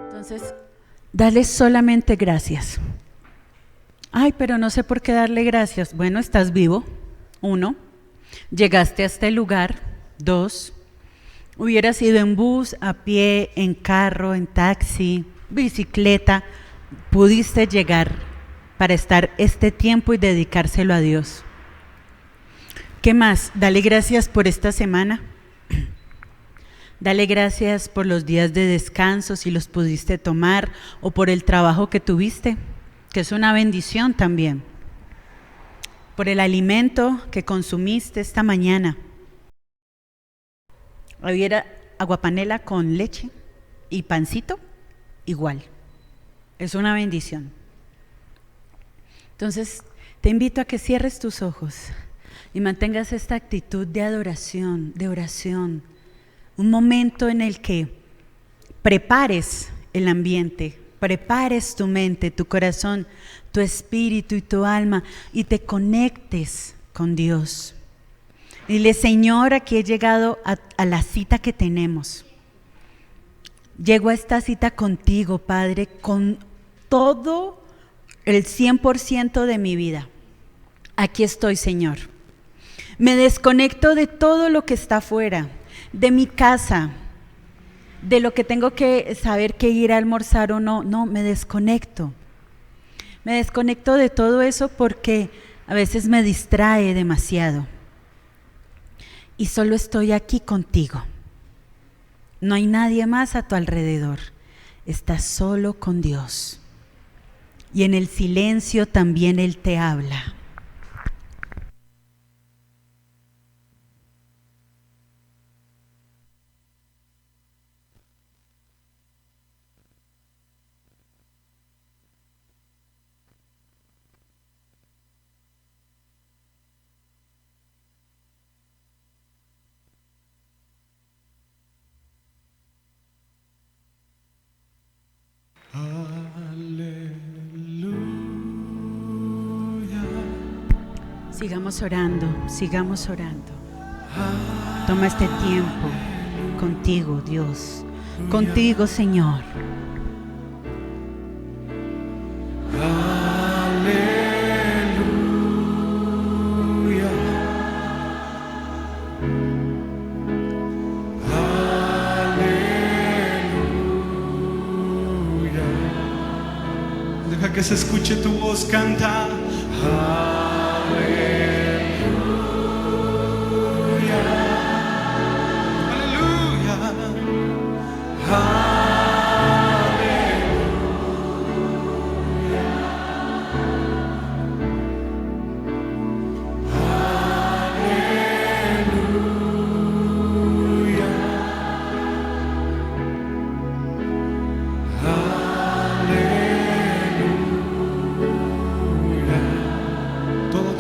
Entonces, dale solamente gracias. Ay, pero no sé por qué darle gracias. Bueno, estás vivo. 1, llegaste a este lugar. 2, hubieras ido en bus, a pie, en carro, en taxi, bicicleta. Pudiste llegar para estar este tiempo y dedicárselo a Dios. ¿Qué más? Dale gracias por esta semana. Dale gracias por los días de descanso, si los pudiste tomar, o por el trabajo que tuviste, que es una bendición también. Por el alimento que consumiste esta mañana. Hubiera aguapanela con leche y pancito, igual. Es una bendición. Entonces, te invito a que cierres tus ojos y mantengas esta actitud de adoración, de oración. Un momento en el que prepares el ambiente, prepares tu mente, tu corazón, tu espíritu y tu alma y te conectes con Dios. Dile: Señor, aquí he llegado a la cita que tenemos. Llego a esta cita contigo, Padre, con todo el 100% de mi vida. Aquí estoy, Señor. Me desconecto de todo lo que está afuera, de mi casa, de lo que tengo que saber que ir a almorzar o no. No, me desconecto. Me desconecto de todo eso porque a veces me distrae demasiado. Y solo estoy aquí contigo. No hay nadie más a tu alrededor. Estás solo con Dios. Y en el silencio también Él te habla. Sigamos orando, sigamos orando. Toma este tiempo contigo, Dios, contigo, Señor. Deja que se escuche tu voz, canta.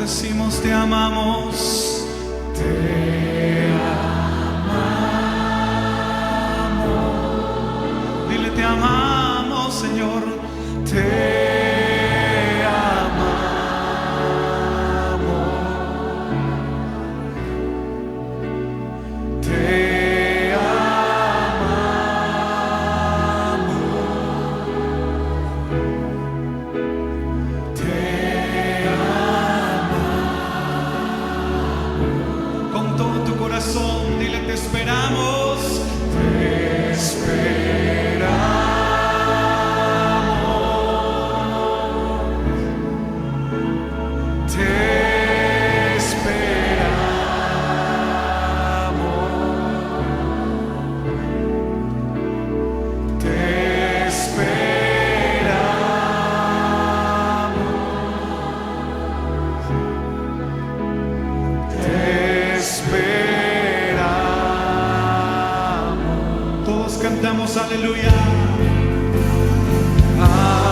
Decimos te amamos, te amamos. Dile te amamos, Señor, te amamos. Te amamos. Te corazón, dile te esperamos, te esperamos, te esperamos, te esperamos, te esperamos. Todos cantamos aleluya. Aleluya.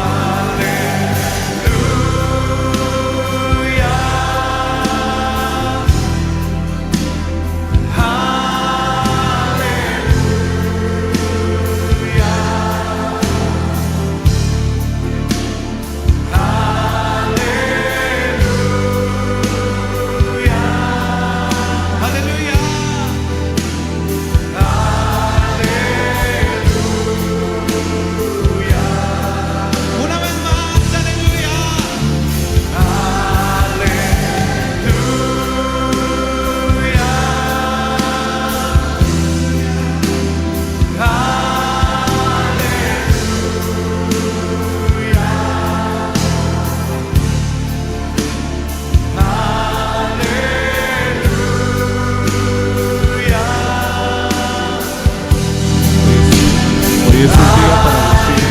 Hoy es un día para decir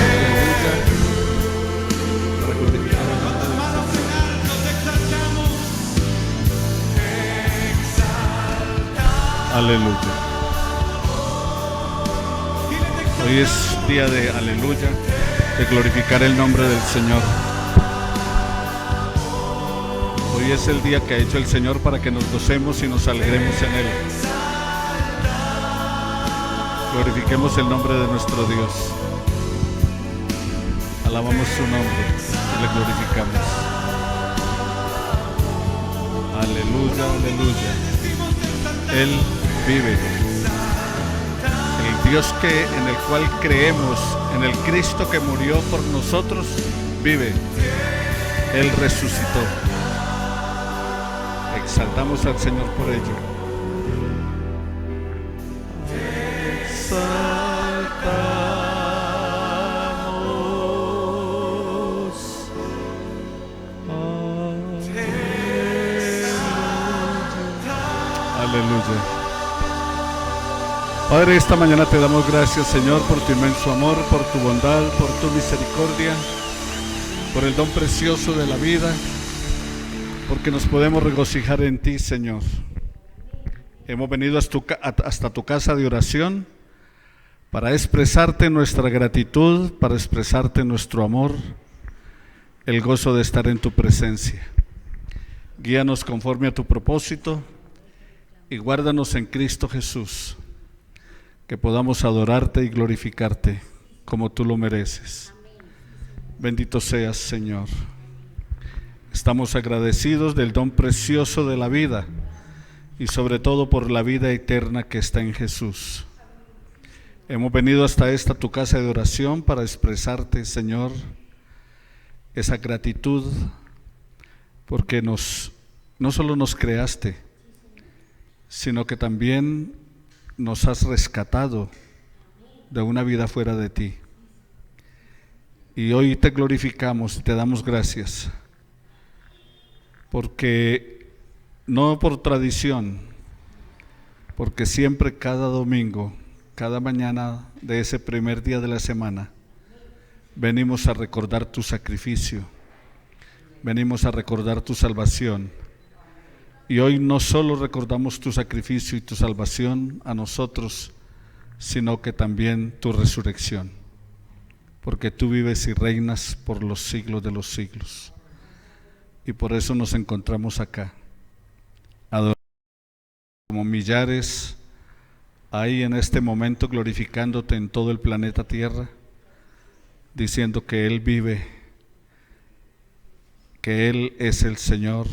aleluya, para glorificar el nombre del Manos Señor. en alto, te exaltamos. Aleluya. Hoy es día de aleluya, de glorificar el nombre del Señor. Hoy es el día que ha hecho el Señor para que nos gocemos y nos alegremos en Él. Glorifiquemos el nombre de nuestro Dios. Alabamos su nombre y le glorificamos. Aleluya, aleluya. Él vive. El Dios en el cual creemos, en el Cristo que murió por nosotros, vive. Él resucitó. Exaltamos al Señor por ello. Aleluya. Padre, esta mañana te damos gracias, Señor, por tu inmenso amor, por tu bondad, por tu misericordia, por el don precioso de la vida, porque nos podemos regocijar en ti, Señor. Hemos venido hasta tu casa de oración para expresarte nuestra gratitud, para expresarte nuestro amor, el gozo de estar en tu presencia. Guíanos conforme a tu propósito y guárdanos en Cristo Jesús, que podamos adorarte y glorificarte como tú lo mereces. Bendito seas, Señor. Estamos agradecidos del don precioso de la vida y sobre todo por la vida eterna que está en Jesús. Hemos venido hasta esta tu casa de oración para expresarte, Señor, esa gratitud, porque no solo nos creaste, sino que también nos has rescatado de una vida fuera de ti. Y hoy te glorificamos y te damos gracias, porque no por tradición, porque siempre cada domingo, cada mañana de ese primer día de la semana, venimos a recordar tu sacrificio, venimos a recordar tu salvación. Y hoy no solo recordamos tu sacrificio y tu salvación a nosotros, sino que también tu resurrección, porque tú vives y reinas por los siglos de los siglos. Y por eso nos encontramos acá, adorando como millares, ahí en este momento glorificándote en todo el planeta Tierra, diciendo que Él vive, que Él es el Señor,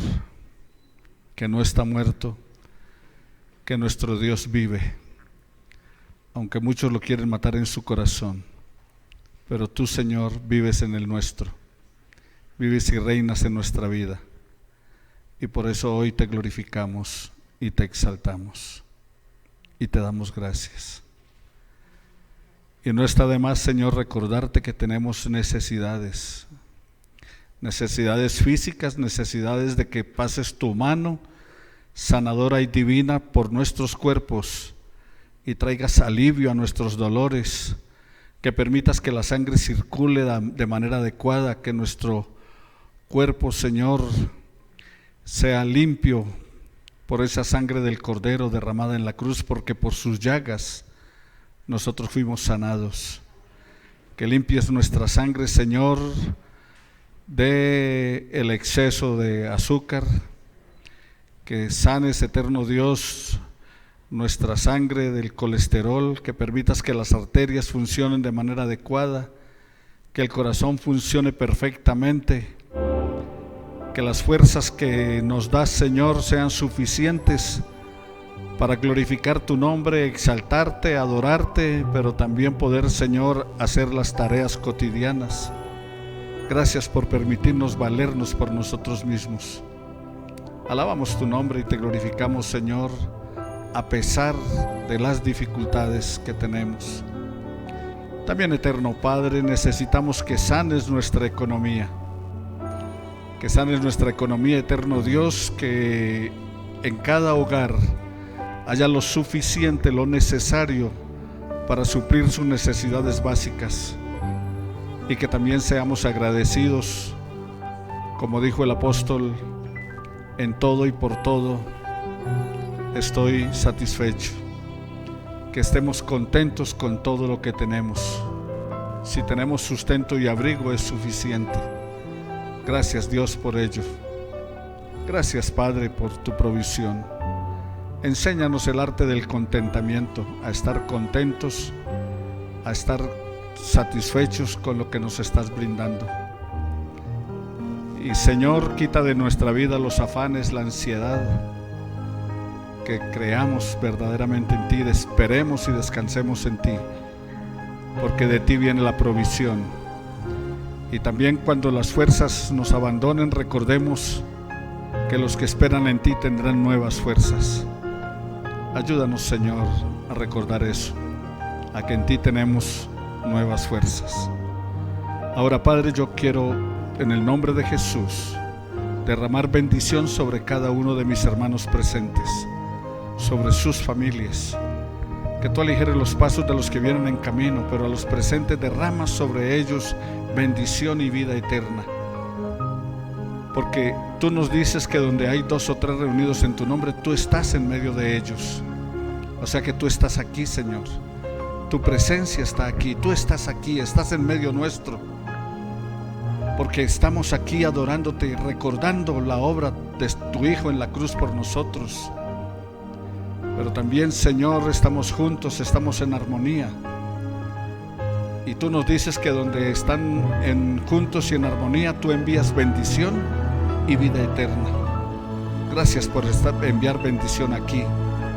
que no está muerto, que nuestro Dios vive, aunque muchos lo quieren matar en su corazón, pero tú, Señor, vives en el nuestro, vives y reinas en nuestra vida, y por eso hoy te glorificamos y te exaltamos y te damos gracias. Y no está de más, Señor, recordarte que tenemos necesidades físicas, necesidades de que pases tu mano sanadora y divina por nuestros cuerpos y traigas alivio a nuestros dolores, que permitas que la sangre circule de manera adecuada, que nuestro cuerpo, Señor, sea limpio por esa sangre del Cordero derramada en la cruz, porque por sus llagas nosotros fuimos sanados. Que limpies nuestra sangre, Señor, de el exceso de azúcar, que sanes, eterno Dios, nuestra sangre del colesterol, que permitas que las arterias funcionen de manera adecuada, que el corazón funcione perfectamente, que las fuerzas que nos das, Señor, sean suficientes para glorificar tu nombre, exaltarte, adorarte, pero también poder, Señor, hacer las tareas cotidianas. Gracias por permitirnos valernos por nosotros mismos. Alabamos tu nombre y te glorificamos, Señor, a pesar de las dificultades que tenemos. También, eterno Padre, necesitamos que sanes nuestra economía. Que sanes nuestra economía, eterno Dios, que en cada hogar haya lo suficiente, lo necesario para suplir sus necesidades básicas, y que también seamos agradecidos, como dijo el apóstol, en todo y por todo estoy satisfecho. Que estemos contentos con todo lo que tenemos. Si tenemos sustento y abrigo es suficiente. Gracias, Dios, por ello. Gracias, Padre, por tu provisión. Enséñanos el arte del contentamiento, a estar contentos, a estar satisfechos con lo que nos estás brindando. Y Señor, quita de nuestra vida los afanes, la ansiedad, que creamos verdaderamente en ti, esperemos y descansemos en ti, porque de ti viene la provisión. Y también cuando las fuerzas nos abandonen, recordemos que los que esperan en ti tendrán nuevas fuerzas. Ayúdanos, Señor, a recordar eso, a que en ti tenemos nuevas fuerzas. Ahora, Padre, yo quiero, en el nombre de Jesús, derramar bendición sobre cada uno de mis hermanos presentes, sobre sus familias. Que tú aligeres los pasos de los que vienen en camino, pero a los presentes derrama sobre ellos bendición y vida eterna. Porque tú nos dices que donde hay 2 o 3 reunidos en tu nombre, tú estás en medio de ellos. O sea que tú estás aquí, Señor. Tu presencia está aquí, tú estás aquí, estás en medio nuestro. Porque estamos aquí adorándote y recordando la obra de tu Hijo en la cruz por nosotros. Pero también, Señor, estamos juntos, estamos en armonía. Y tú nos dices que donde están juntos y en armonía, tú envías bendición y vida eterna. Gracias por enviar bendición aquí.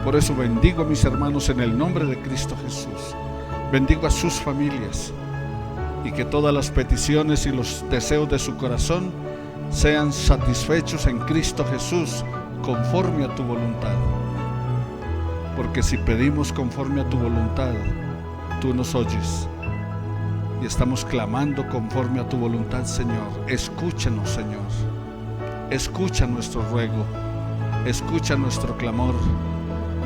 Por eso bendigo a mis hermanos en el nombre de Cristo Jesús. Bendigo a sus familias, y que todas las peticiones y los deseos de su corazón sean satisfechos en Cristo Jesús, conforme a tu voluntad. Porque si pedimos conforme a tu voluntad, tú nos oyes, y estamos clamando conforme a tu voluntad, Señor. Escúchanos, Señor. Escucha nuestro ruego, escucha nuestro clamor.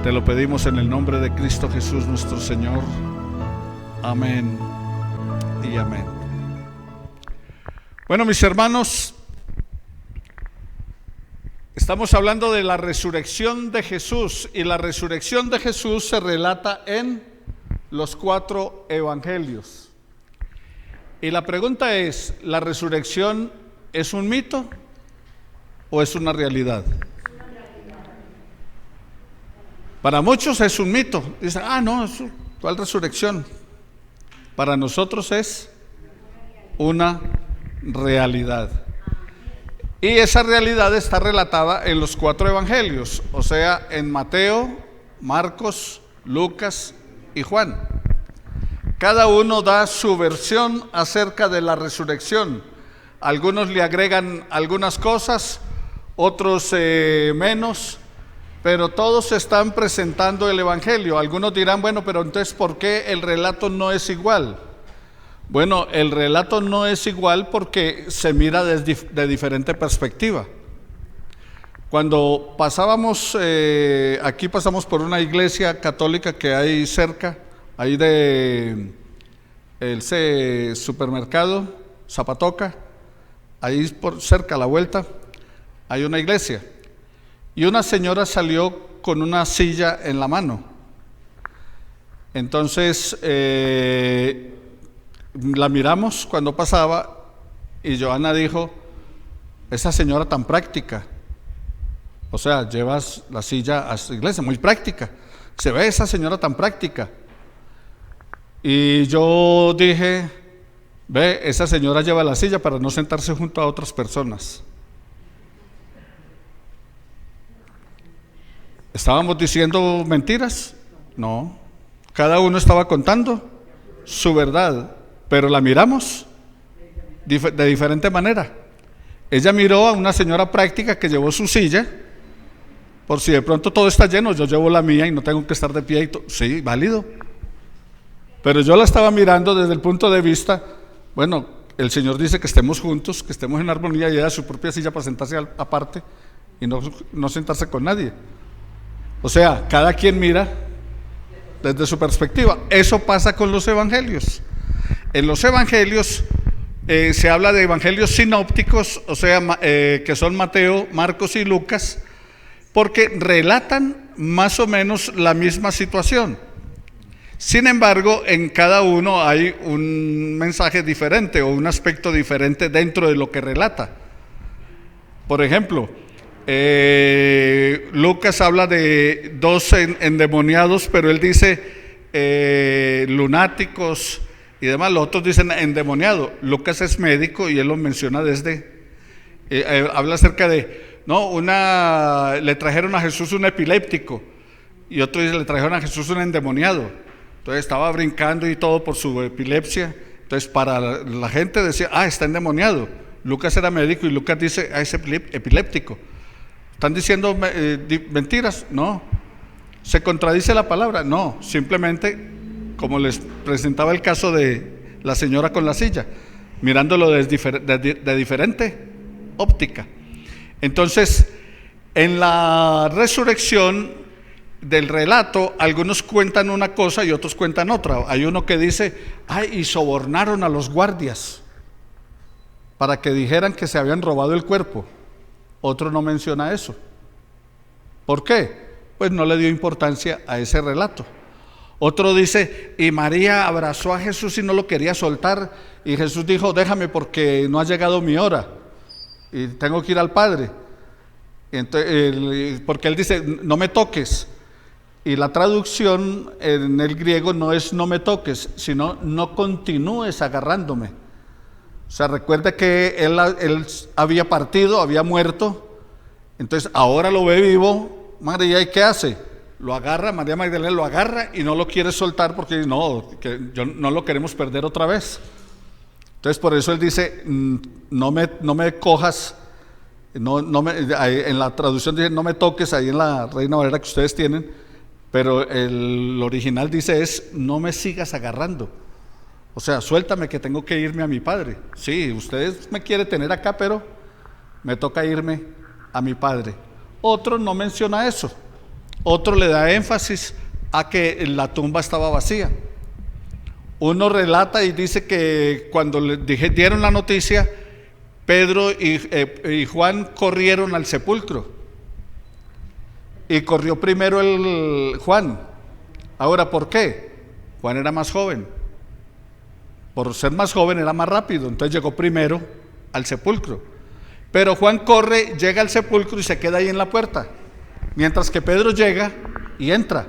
Te lo pedimos en el nombre de Cristo Jesús nuestro Señor. Amén y amén. Bueno, mis hermanos, estamos hablando de la resurrección de Jesús, y la resurrección de Jesús se relata en los 4 evangelios. Y la pregunta es, ¿la resurrección es un mito o es una realidad? Para muchos es un mito. Dicen, no, ¿cuál resurrección? Para nosotros es una realidad. Y esa realidad está relatada en los 4 evangelios, o sea, en Mateo, Marcos, Lucas y Juan. Cada uno da su versión acerca de la resurrección. Algunos le agregan algunas cosas, otros menos, pero todos están presentando el evangelio. Algunos dirán, bueno, pero entonces ¿por qué el relato no es igual? Bueno, el relato no es igual porque se mira de diferente perspectiva. Cuando pasábamos, aquí pasamos por una iglesia católica que hay cerca, ahí de el supermercado Zapatoca, ahí por cerca a la vuelta, hay una iglesia. Y una señora salió con una silla en la mano. Entonces, la miramos cuando pasaba, y Joana dijo, esa señora tan práctica, o sea, llevas la silla a la iglesia, muy práctica, se ve esa señora tan práctica. Y yo dije, ve, esa señora lleva la silla para no sentarse junto a otras personas. ¿Estábamos diciendo mentiras? No, cada uno estaba contando su verdad, pero la miramos de diferente manera. Ella miró a una señora práctica que llevó su silla, por si de pronto todo está lleno, yo llevo la mía y no tengo que estar de pie, sí, válido. Pero yo la estaba mirando desde el punto de vista, bueno, el Señor dice que estemos juntos, que estemos en armonía, y ella su propia silla para sentarse aparte y no sentarse con nadie. O sea, cada quien mira desde su perspectiva. Eso pasa con los evangelios. En los evangelios se habla de evangelios sinópticos, o sea, que son Mateo, Marcos y Lucas, porque relatan más o menos la misma situación. Sin embargo, en cada uno hay un mensaje diferente o un aspecto diferente dentro de lo que relata. Por ejemplo, Lucas habla de 2 endemoniados, pero él dice lunáticos y demás. Los otros dicen endemoniado. Lucas es médico y él lo menciona desde habla acerca de le trajeron a Jesús un epiléptico, y otro dice le trajeron a Jesús un endemoniado. Entonces estaba brincando y todo por su epilepsia. Entonces para la gente decía, está endemoniado. Lucas era médico y Lucas dice, es epiléptico. ¿Están diciendo mentiras? No. ¿Se contradice la palabra? No. Simplemente, como les presentaba el caso de la señora con la silla, mirándolo de diferente óptica. Entonces, en la resurrección del relato, algunos cuentan una cosa y otros cuentan otra. Hay uno que dice, y sobornaron a los guardias para que dijeran que se habían robado el cuerpo. Otro no menciona eso. ¿Por qué? Pues no le dio importancia a ese relato. Otro dice, y María abrazó a Jesús y no lo quería soltar, y Jesús dijo, déjame porque no ha llegado mi hora y tengo que ir al Padre. Entonces, porque él dice, no me toques. Y la traducción en el griego no es no me toques, sino no continúes agarrándome. O sea, recuerda que él había partido, había muerto, entonces ahora lo ve vivo. María, ¿y qué hace? Lo agarra, María Magdalena lo agarra y no lo quiere soltar porque no lo queremos perder otra vez. Entonces por eso él dice, no me cojas, en la traducción dice no me toques, ahí en la Reina Valera que ustedes tienen. Pero el original dice no me sigas agarrando. O sea, suéltame que tengo que irme a mi Padre. Sí, ustedes me quieren tener acá, pero me toca irme a mi Padre. Otro no menciona eso. Otro le da énfasis a que la tumba estaba vacía. Uno relata y dice que cuando le dieron la noticia, Pedro y Juan corrieron al sepulcro. Y corrió primero el Juan. Ahora, ¿por qué? Juan era más joven. Por ser más joven era más rápido, entonces llegó primero al sepulcro. Pero Juan corre, llega al sepulcro y se queda ahí en la puerta, mientras que Pedro llega y entra.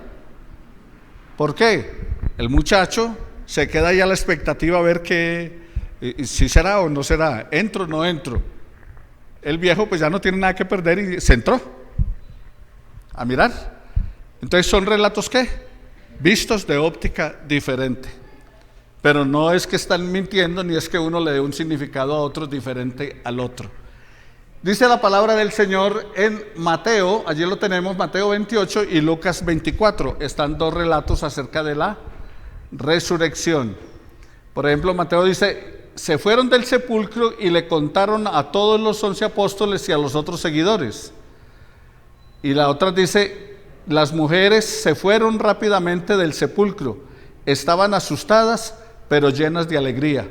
¿Por qué? El muchacho se queda ahí a la expectativa a ver si será o no será, entro o no entro. El viejo pues ya no tiene nada que perder y se entró a mirar. Entonces son relatos ¿qué? Vistos de óptica diferente, pero no es que están mintiendo ni es que uno le dé un significado a otro diferente al otro. Dice la palabra del Señor en Mateo, allí lo tenemos, Mateo 28 y Lucas 24, están 2 relatos acerca de la resurrección. Por ejemplo, Mateo dice, se fueron del sepulcro y le contaron a todos los 11 apóstoles y a los otros seguidores. Y la otra dice, las mujeres se fueron rápidamente del sepulcro, estaban asustadas pero llenas de alegría,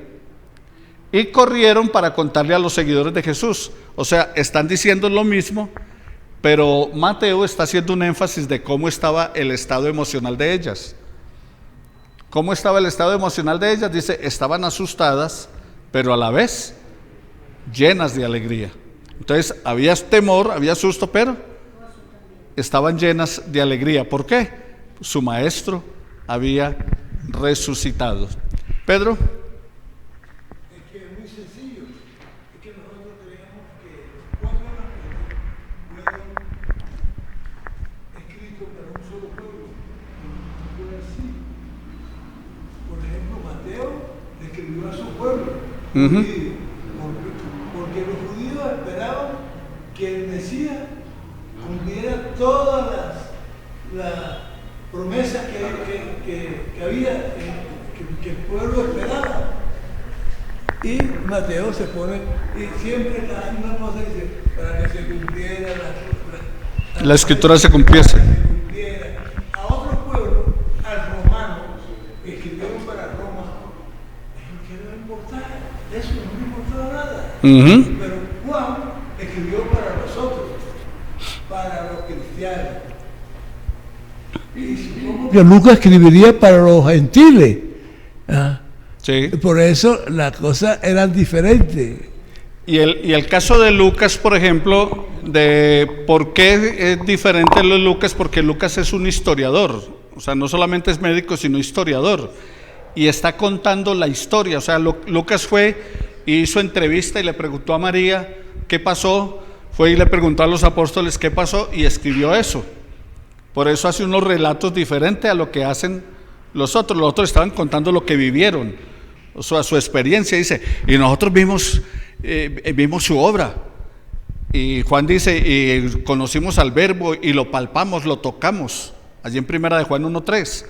y corrieron para contarle a los seguidores de Jesús. O sea, están diciendo lo mismo, pero Mateo está haciendo un énfasis de cómo estaba el estado emocional de ellas. ¿Cómo estaba el estado emocional de ellas? Dice, estaban asustadas pero a la vez llenas de alegría. Entonces había temor, había susto, pero estaban llenas de alegría. ¿Por qué? Su maestro había resucitado. Pedro. Es que es muy sencillo. Es que nosotros creemos que los 4 evangelios fueron escritos para un solo pueblo. No fue así. Por ejemplo, Mateo escribió a su pueblo. Porque los judíos esperaban que el Mesías cumpliera todas las promesas que había, que el pueblo esperaba. Y Mateo se pone, y siempre hace una cosa, dice, para que se cumpliera la escritura se cumpliese. A otros pueblos, al eso no mostraba nada. Ujú. Pero Juan escribió para nosotros, para los cristianos. Y supongo que Lucas escribiría para los gentiles. ¿Ah? Sí. Por eso las cosas eran diferentes. Y el caso de Lucas, por ejemplo, de por qué es diferente lo de Lucas, porque Lucas es un historiador, o sea, no solamente es médico, sino historiador, y está contando la historia. O sea, Lucas fue y hizo entrevista y le preguntó a María qué pasó, fue y le preguntó a los apóstoles qué pasó y escribió eso. Por eso hace unos relatos diferentes a lo que hacen los otros estaban contando lo que vivieron, o sea, su experiencia, dice, y nosotros vimos su obra. Y Juan dice, y conocimos al Verbo y lo palpamos, lo tocamos. Allí en primera de Juan 1:3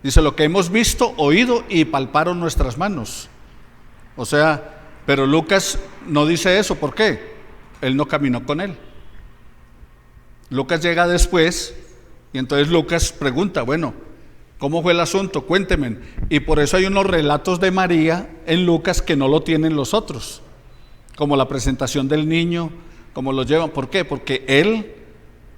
dice, lo que hemos visto, oído y palparon nuestras manos. O sea, pero Lucas no dice eso. ¿Por qué? Él no caminó con él. Lucas llega después y entonces Lucas pregunta, bueno, ¿cómo fue el asunto? Cuéntenme. Y por eso hay unos relatos de María en Lucas que no lo tienen los otros, como la presentación del niño, como lo llevan. ¿Por qué? Porque él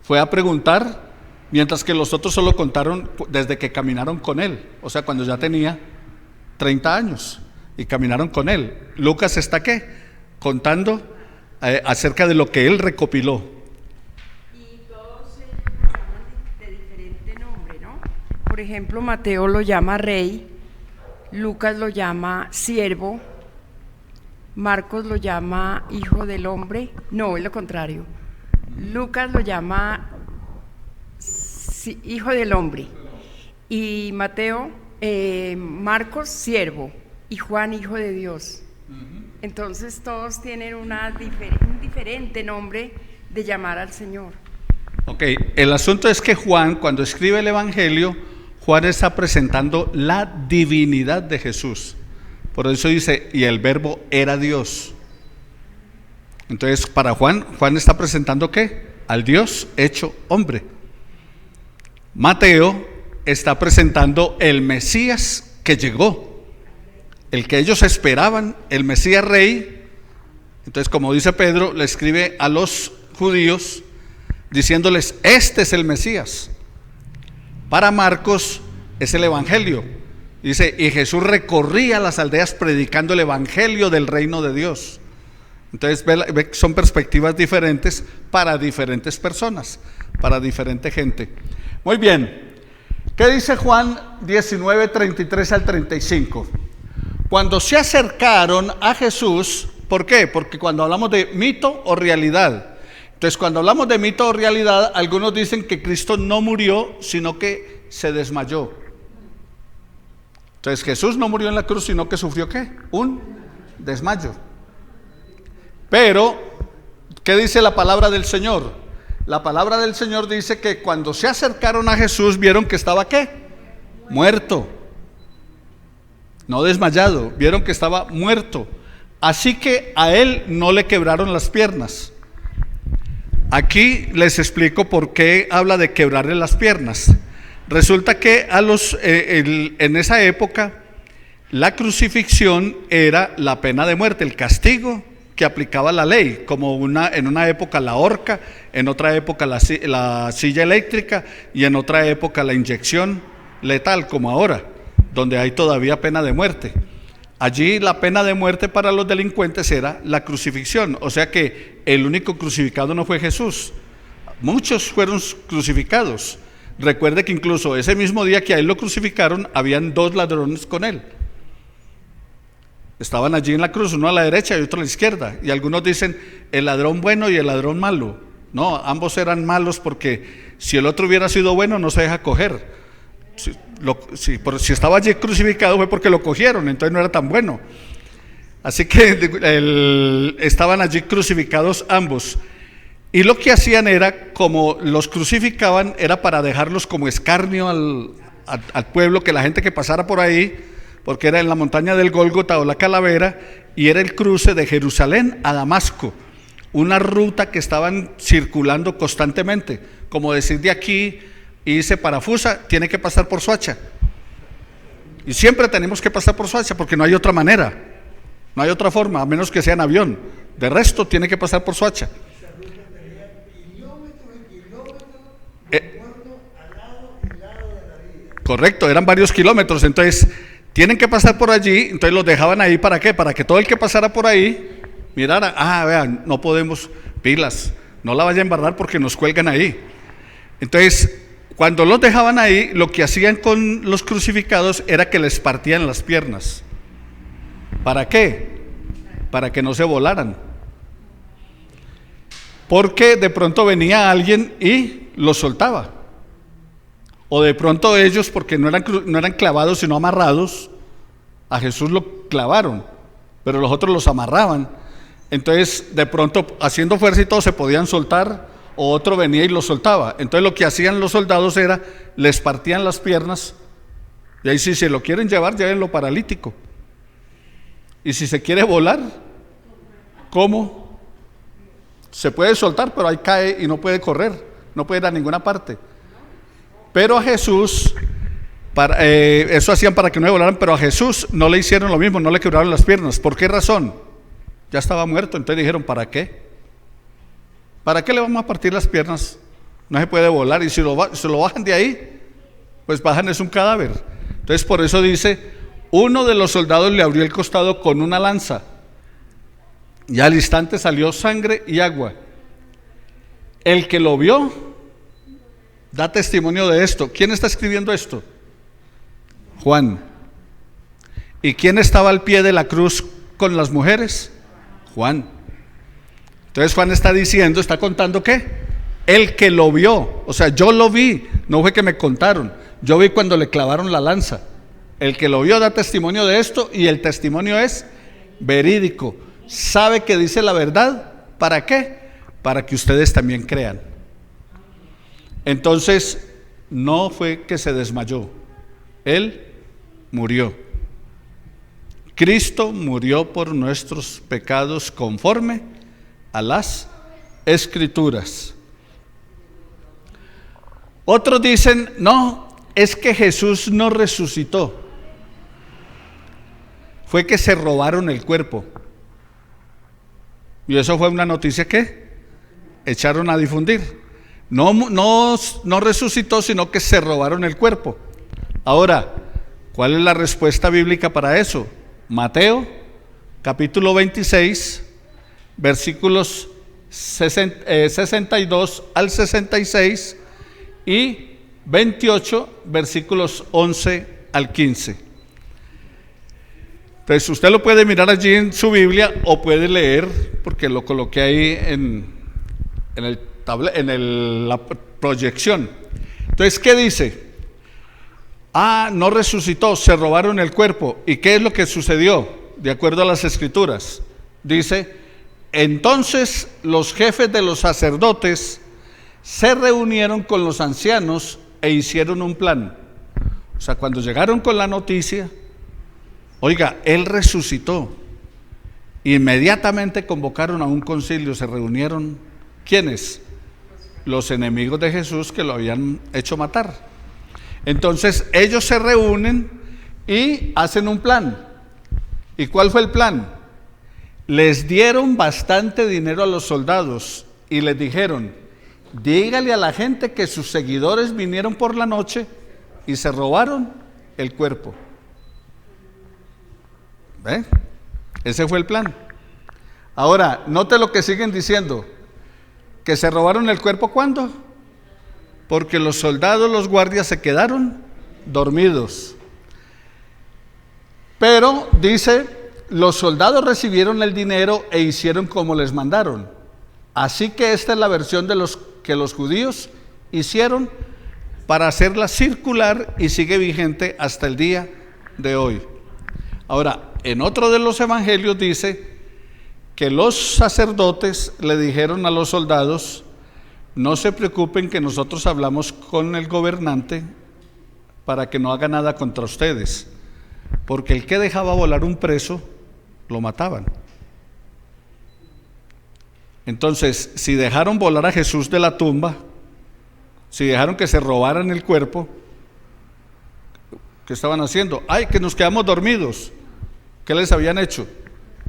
fue a preguntar, mientras que los otros solo contaron desde que caminaron con él, o sea, cuando ya tenía 30 años y caminaron con él. Lucas está ¿qué? Contando acerca de lo que él recopiló. Y todos ellos lo llaman de diferente nombre, ¿no? Por ejemplo, Mateo lo llama rey, Lucas lo llama siervo, Marcos lo llama hijo del hombre, no, es lo contrario. Lucas lo llama hijo del hombre y Mateo, Marcos siervo y Juan hijo de Dios. Entonces todos tienen un diferente nombre de llamar al Señor. Ok, el asunto es que Juan, cuando escribe el Evangelio, Juan está presentando la divinidad de Jesús. Por eso dice, y el Verbo era Dios. Entonces, para Juan está presentando ¿qué? Al Dios hecho hombre. Mateo está presentando el Mesías que llegó, el que ellos esperaban, el Mesías rey. Entonces, como dice Pedro, le escribe a los judíos diciéndoles, este es el Mesías. Para Marcos es el Evangelio. Dice, y Jesús recorría las aldeas predicando el Evangelio del reino de Dios. Entonces ve, son perspectivas diferentes para diferentes personas, para diferente gente. Muy bien, ¿qué dice Juan 19, 33 al 35? Cuando se acercaron a Jesús, ¿por qué? Porque cuando hablamos de mito o realidad, entonces cuando hablamos de mito o realidad, algunos dicen que Cristo no murió, sino que se desmayó. Entonces Jesús no murió en la cruz, sino que sufrió ¿qué? Un desmayo. Pero, ¿qué dice la palabra del Señor? La palabra del Señor dice que cuando se acercaron a Jesús, vieron que estaba ¿qué? Muerto. No desmayado, vieron que estaba muerto. Así que a él no le quebraron las piernas. Aquí les explico por qué habla de quebrarle las piernas. Resulta que en esa época la crucifixión era la pena de muerte, el castigo que aplicaba la ley, como en una época la horca, en otra época la silla eléctrica y en otra época la inyección letal, como ahora, donde hay todavía pena de muerte. Allí la pena de muerte para los delincuentes era la crucifixión, o sea que el único crucificado no fue Jesús, muchos fueron crucificados. Recuerde que incluso ese mismo día que a él lo crucificaron, habían 2 ladrones con él. Estaban allí en la cruz, uno a la derecha y otro a la izquierda. Y algunos dicen, el ladrón bueno y el ladrón malo. No, ambos eran malos porque si el otro hubiera sido bueno, no se deja coger. Si estaba allí crucificado fue porque lo cogieron, entonces no era tan bueno. Así que estaban allí crucificados ambos. Y lo que hacían era, como los crucificaban, era para dejarlos como escarnio al pueblo, que la gente que pasara por ahí, porque era en la montaña del Gólgota o la Calavera, y era el cruce de Jerusalén a Damasco, una ruta que estaban circulando constantemente, como decir de aquí, irse para Fusa, tiene que pasar por Soacha, y siempre tenemos que pasar por Soacha, porque no hay otra manera. No hay otra forma, a menos que sea en avión. De resto, tiene que pasar por Soacha. Correcto, eran varios kilómetros, entonces tienen que pasar por allí, entonces los dejaban ahí, ¿para qué? Para que todo el que pasara por ahí mirara, vean, no podemos, pilas, no la vaya a embarrar porque nos cuelgan ahí. Entonces, cuando los dejaban ahí, lo que hacían con los crucificados era que les partían las piernas. ¿Para qué? Para que no se volaran. Porque de pronto venía alguien y los soltaba. O de pronto ellos, porque no eran clavados sino amarrados, a Jesús lo clavaron, pero los otros los amarraban. Entonces de pronto haciendo fuerza y todo se podían soltar, o otro venía y los soltaba. Entonces lo que hacían los soldados era, les partían las piernas, y ahí si se lo quieren llevar, llévenlo paralítico. Y si se quiere volar, ¿cómo? Se puede soltar, pero ahí cae y no puede correr, no puede ir a ninguna parte. Pero a Jesús, eso hacían para que no volaran, pero a Jesús no le hicieron lo mismo, no le quebraron las piernas. ¿Por qué razón? Ya estaba muerto, entonces dijeron, ¿para qué? ¿Para qué le vamos a partir las piernas? No se puede volar, y si lo bajan de ahí, pues bajan es un cadáver. Entonces por eso dice, uno de los soldados le abrió el costado con una lanza, y al instante salió sangre y agua. El que lo vio da testimonio de esto. ¿Quién está escribiendo esto? Juan. ¿Y quién estaba al pie de la cruz con las mujeres? Juan. Entonces Juan está contando ¿qué? El que lo vio, o sea, yo lo vi, no fue que me contaron, yo vi cuando le clavaron la lanza. El que lo vio da testimonio de esto, y el testimonio es verídico. Sabe que dice la verdad, ¿para qué? Para que ustedes también crean. Entonces, no fue que se desmayó, Él murió. Cristo murió por nuestros pecados conforme a las Escrituras. Otros dicen, no, es que Jesús no resucitó. Fue que se robaron el cuerpo. Y eso fue una noticia que echaron a difundir. No resucitó, sino que se robaron el cuerpo. Ahora, ¿cuál es la respuesta bíblica para eso? Mateo, capítulo 26, versículos 62 al 66 y 28, versículos 11 al 15. Entonces usted lo puede mirar allí en su Biblia o puede leer, porque lo coloqué ahí en la proyección. Entonces, ¿qué dice? No resucitó, se robaron el cuerpo. ¿Y qué es lo que sucedió? De acuerdo a las Escrituras, dice, entonces los jefes de los sacerdotes se reunieron con los ancianos e hicieron un plan. O sea, cuando llegaron con la noticia, oiga, Él resucitó, inmediatamente convocaron a un concilio, se reunieron, ¿quiénes? Los enemigos de Jesús que lo habían hecho matar. Entonces ellos se reúnen y hacen un plan. ¿Y cuál fue el plan? Les dieron bastante dinero a los soldados y les dijeron, dígale a la gente que sus seguidores vinieron por la noche y se robaron el cuerpo. ¿Ve? Ese fue el plan. Ahora, note lo que siguen diciendo, que se robaron el cuerpo, ¿cuándo? Porque los soldados, los guardias se quedaron dormidos. Pero dice, los soldados recibieron el dinero e hicieron como les mandaron. Así que esta es la versión de que los judíos hicieron para hacerla circular y sigue vigente hasta el día de hoy. Ahora, en otro de los evangelios dice que los sacerdotes le dijeron a los soldados, no se preocupen que nosotros hablamos con el gobernante para que no haga nada contra ustedes, porque el que dejaba volar un preso, lo mataban. Entonces, si dejaron volar a Jesús de la tumba, si dejaron que se robaran el cuerpo, ¿qué estaban haciendo? ¡Ay, que nos quedamos dormidos! ¿Qué les habían hecho?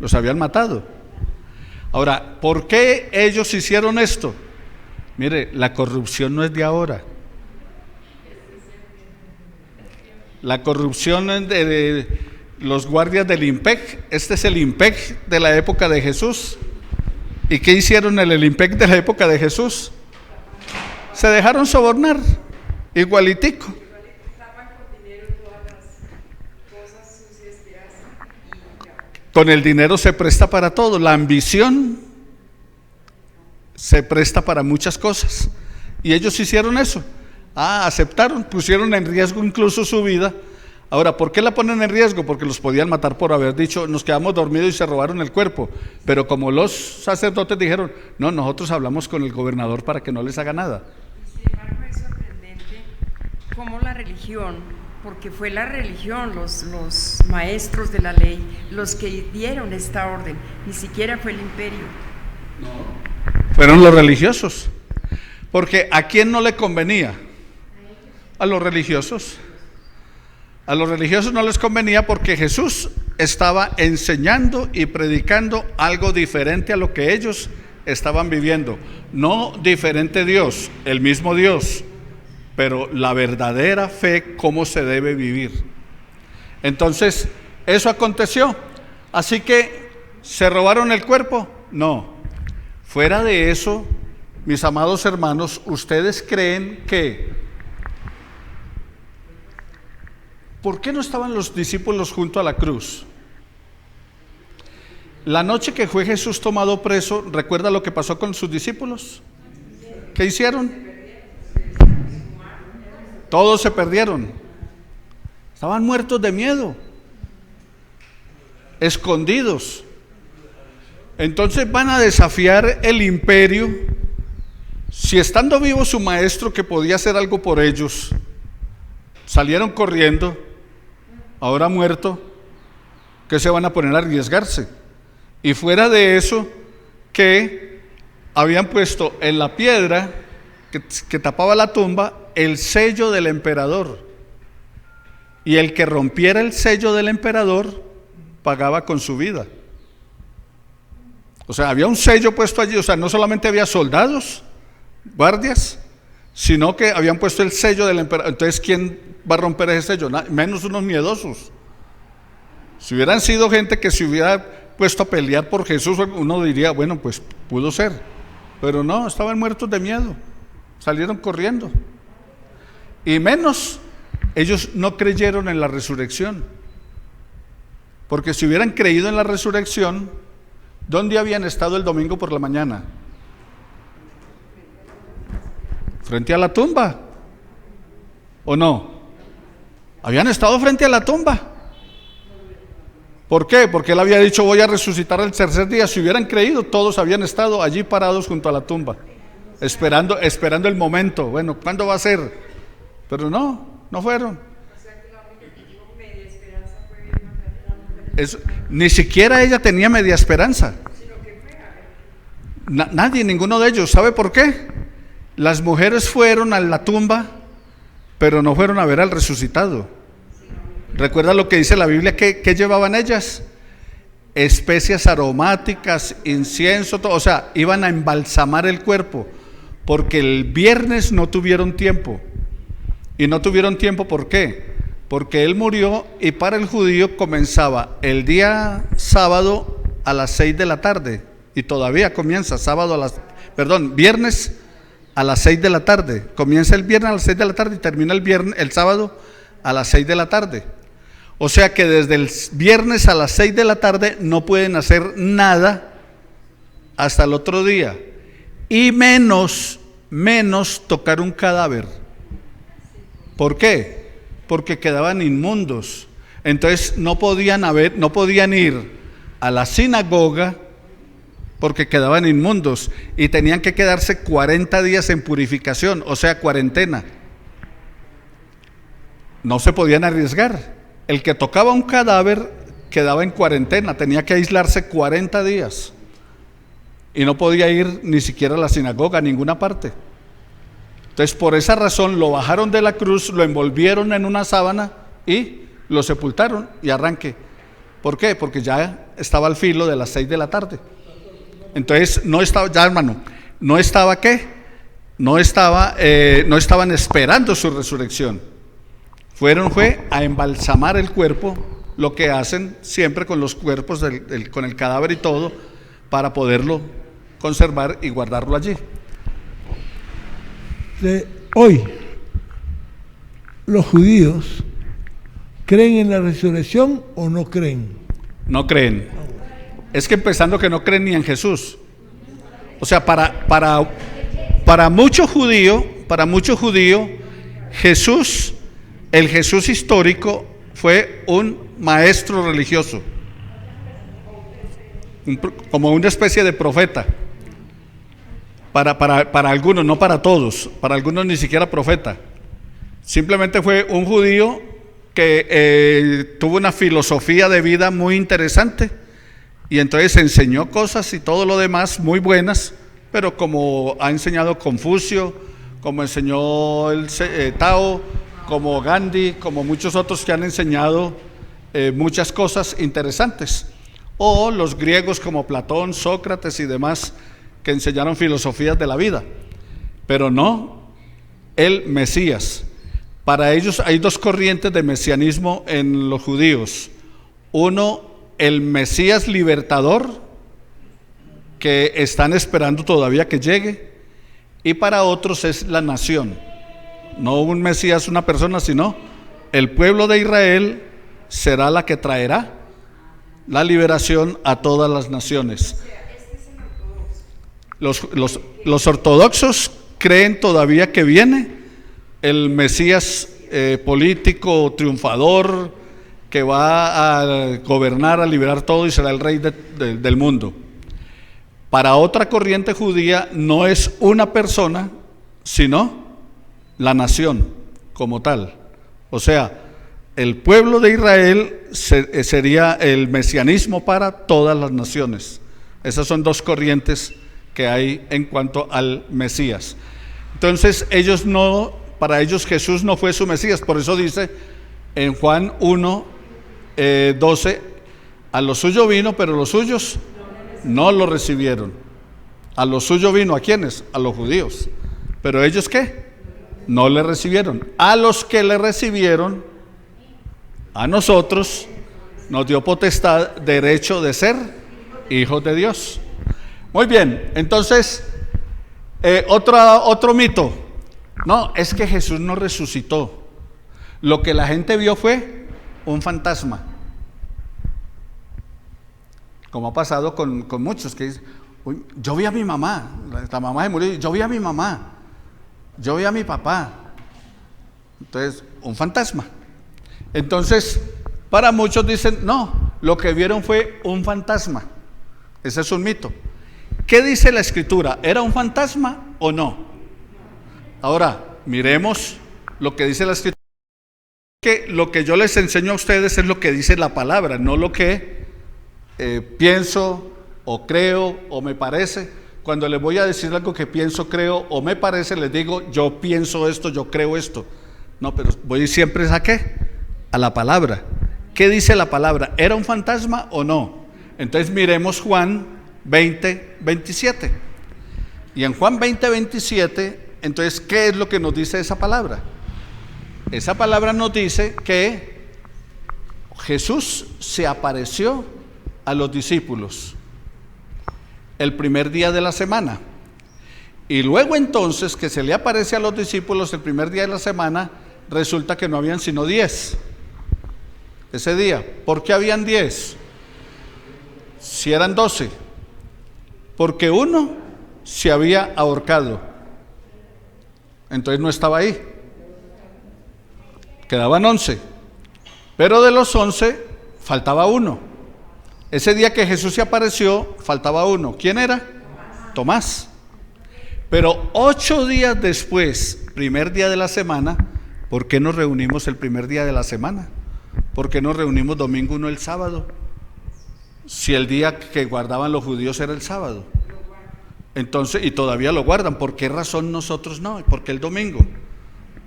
los habían matado. Ahora, ¿por qué ellos hicieron esto? Mire, la corrupción no es de ahora. La corrupción de los guardias del IMPEC, este es el IMPEC de la época de Jesús. ¿Y qué hicieron en el IMPEC de la época de Jesús? Se dejaron sobornar, igualitico. Con el dinero se presta para todo, la ambición se presta para muchas cosas. Y ellos hicieron eso. Aceptaron, pusieron en riesgo incluso su vida. Ahora, ¿por qué la ponen en riesgo? Porque los podían matar por haber dicho, nos quedamos dormidos y se robaron el cuerpo. Pero como los sacerdotes dijeron, no, nosotros hablamos con el gobernador para que no les haga nada. Sin embargo, es sorprendente cómo la religión, porque fue la religión, los maestros de la ley, los que dieron esta orden, ni siquiera fue el imperio. No. Fueron los religiosos. Porque ¿a quién no le convenía? A los religiosos. A los religiosos no les convenía porque Jesús estaba enseñando y predicando algo diferente a lo que ellos estaban viviendo. No diferente Dios, el mismo Dios, pero la verdadera fe, cómo se debe vivir. Entonces, eso aconteció. Así que, ¿se robaron el cuerpo? No. Fuera de eso, mis amados hermanos, ¿ustedes creen que por qué no estaban los discípulos junto a la cruz? La noche que fue Jesús tomado preso, ¿recuerda lo que pasó con sus discípulos? ¿Qué hicieron? Todos se perdieron. Estaban muertos de miedo, escondidos. Entonces van a desafiar el imperio. Si estando vivo su maestro que podía hacer algo por ellos, salieron corriendo, ahora muerto, ¿qué se van a poner a arriesgarse? Y fuera de eso, que habían puesto en la piedra que tapaba la tumba el sello del emperador, y el que rompiera el sello del emperador pagaba con su vida. O sea, había un sello puesto allí. O sea, no solamente había soldados, guardias, sino que habían puesto el sello del emperador. Entonces, ¿quién va a romper ese sello? Menos unos miedosos. Si hubieran sido gente que se hubiera puesto a pelear por Jesús, uno diría, bueno, pues pudo ser. Pero no, estaban muertos de miedo, salieron corriendo. Y menos, ellos no creyeron en la resurrección. Porque si hubieran creído en la resurrección, ¿dónde habían estado el domingo por la mañana? Frente a la tumba, ¿o no? Habían estado frente a la tumba. ¿Por qué? Porque él había dicho, voy a resucitar el tercer día. Si hubieran creído, todos habían estado allí parados junto a la tumba, esperando el momento. Bueno, ¿cuándo va a ser? Pero no fueron. Ni siquiera ella tenía media esperanza. Nadie, ninguno de ellos. ¿Sabe por qué? Las mujeres fueron a la tumba, pero no fueron a ver al resucitado. ¿Recuerda lo que dice la Biblia? ¿Qué llevaban ellas? Especias aromáticas, incienso, todo. O sea, iban a embalsamar el cuerpo, porque el viernes no tuvieron tiempo. Y no tuvieron tiempo, ¿por qué? Porque él murió y para el judío comenzaba el día sábado a las 6 de la tarde. Y todavía comienza viernes a las 6 de la tarde. Comienza el viernes a las 6 de la tarde y termina el sábado a las 6 de la tarde. O sea que desde el viernes a las 6 de la tarde no pueden hacer nada hasta el otro día. Y menos tocar un cadáver. ¿Por qué? Porque quedaban inmundos. Entonces no podían ir a la sinagoga porque quedaban inmundos y tenían que quedarse 40 días en purificación, o sea, cuarentena. No se podían arriesgar. El que tocaba un cadáver quedaba en cuarentena, tenía que aislarse 40 días y no podía ir ni siquiera a la sinagoga, a ninguna parte. Entonces, por esa razón lo bajaron de la cruz, lo envolvieron en una sábana y lo sepultaron y arranque. ¿Por qué? Porque ya estaba al filo de las 6 de la tarde. Entonces no estaba, ya hermano, no estaba ¿qué? No estaban esperando su resurrección. Fue a embalsamar el cuerpo, lo que hacen siempre con los cuerpos, con el cadáver y todo, para poderlo conservar y guardarlo allí. Hoy, los judíos ¿creen en la resurrección o no creen? No creen. Es que empezando que no creen ni en Jesús. O sea, para mucho judío, Jesús, el Jesús histórico, fue un maestro religioso, como una especie de profeta. Para algunos, no para todos, para algunos ni siquiera profeta. Simplemente fue un judío que tuvo una filosofía de vida muy interesante y entonces enseñó cosas y todo lo demás muy buenas, pero como ha enseñado Confucio, como enseñó el Tao, como Gandhi, como muchos otros que han enseñado muchas cosas interesantes, o los griegos como Platón, Sócrates y demás que enseñaron filosofías de la vida, pero no el Mesías. Para ellos hay dos corrientes de mesianismo en los judíos. Uno, el Mesías libertador, que están esperando todavía que llegue, y para otros es la nación. No un Mesías, una persona, sino el pueblo de Israel será la que traerá la liberación a todas las naciones. Los ortodoxos creen todavía que viene el Mesías político, triunfador, que va a gobernar, a liberar todo y será el rey del mundo. Para otra corriente judía no es una persona, sino la nación como tal. O sea, el pueblo de Israel sería el mesianismo para todas las naciones. Esas son dos corrientes que hay en cuanto al Mesías. Entonces para ellos Jesús no fue su Mesías. Por eso dice en Juan 1:12, a lo suyo vino, pero los suyos no lo recibieron. A lo suyo vino, ¿a quiénes? A los judíos. Pero ellos ¿qué? No le recibieron. A los que le recibieron, a nosotros nos dio potestad, derecho de ser hijos de Dios. Muy bien, entonces otro mito. No, es que Jesús no resucitó. Lo que la gente vio fue un fantasma, como ha pasado con muchos que dicen: "Uy, yo vi a mi mamá, la mamá se murió, yo vi a mi mamá, yo vi a mi papá". Entonces, un fantasma. Entonces, para muchos dicen: no, lo que vieron fue un fantasma. Ese es un mito. ¿Qué dice la Escritura? ¿Era un fantasma o no? Ahora, miremos lo que dice la Escritura. Que lo que yo les enseño a ustedes es lo que dice la palabra, no lo que pienso o creo o me parece. Cuando les voy a decir algo que pienso, creo o me parece, les digo: yo pienso esto, yo creo esto. No, pero voy siempre ¿a qué? A la palabra. ¿Qué dice la palabra? ¿Era un fantasma o no? Entonces miremos Juan 20:27. Y en Juan 20:27, entonces, ¿qué es lo que nos dice esa palabra? Esa palabra nos dice que Jesús se apareció a los discípulos el primer día de la semana. Y luego entonces que se le aparece a los discípulos el primer día de la semana, resulta que no habían sino 10 ese día. ¿Por qué habían 10? Si eran 12. Porque uno se había ahorcado, entonces no estaba ahí. Quedaban 11. Pero de los 11 faltaba uno. Ese día que Jesús se apareció, faltaba uno. ¿Quién era? Tomás. Pero 8 días después, primer día de la semana, ¿por qué nos reunimos el primer día de la semana? ¿Por qué nos reunimos domingo, no el sábado? Si el día que guardaban los judíos era el sábado. Entonces, y todavía lo guardan, ¿por qué razón nosotros no? ¿Por qué el domingo?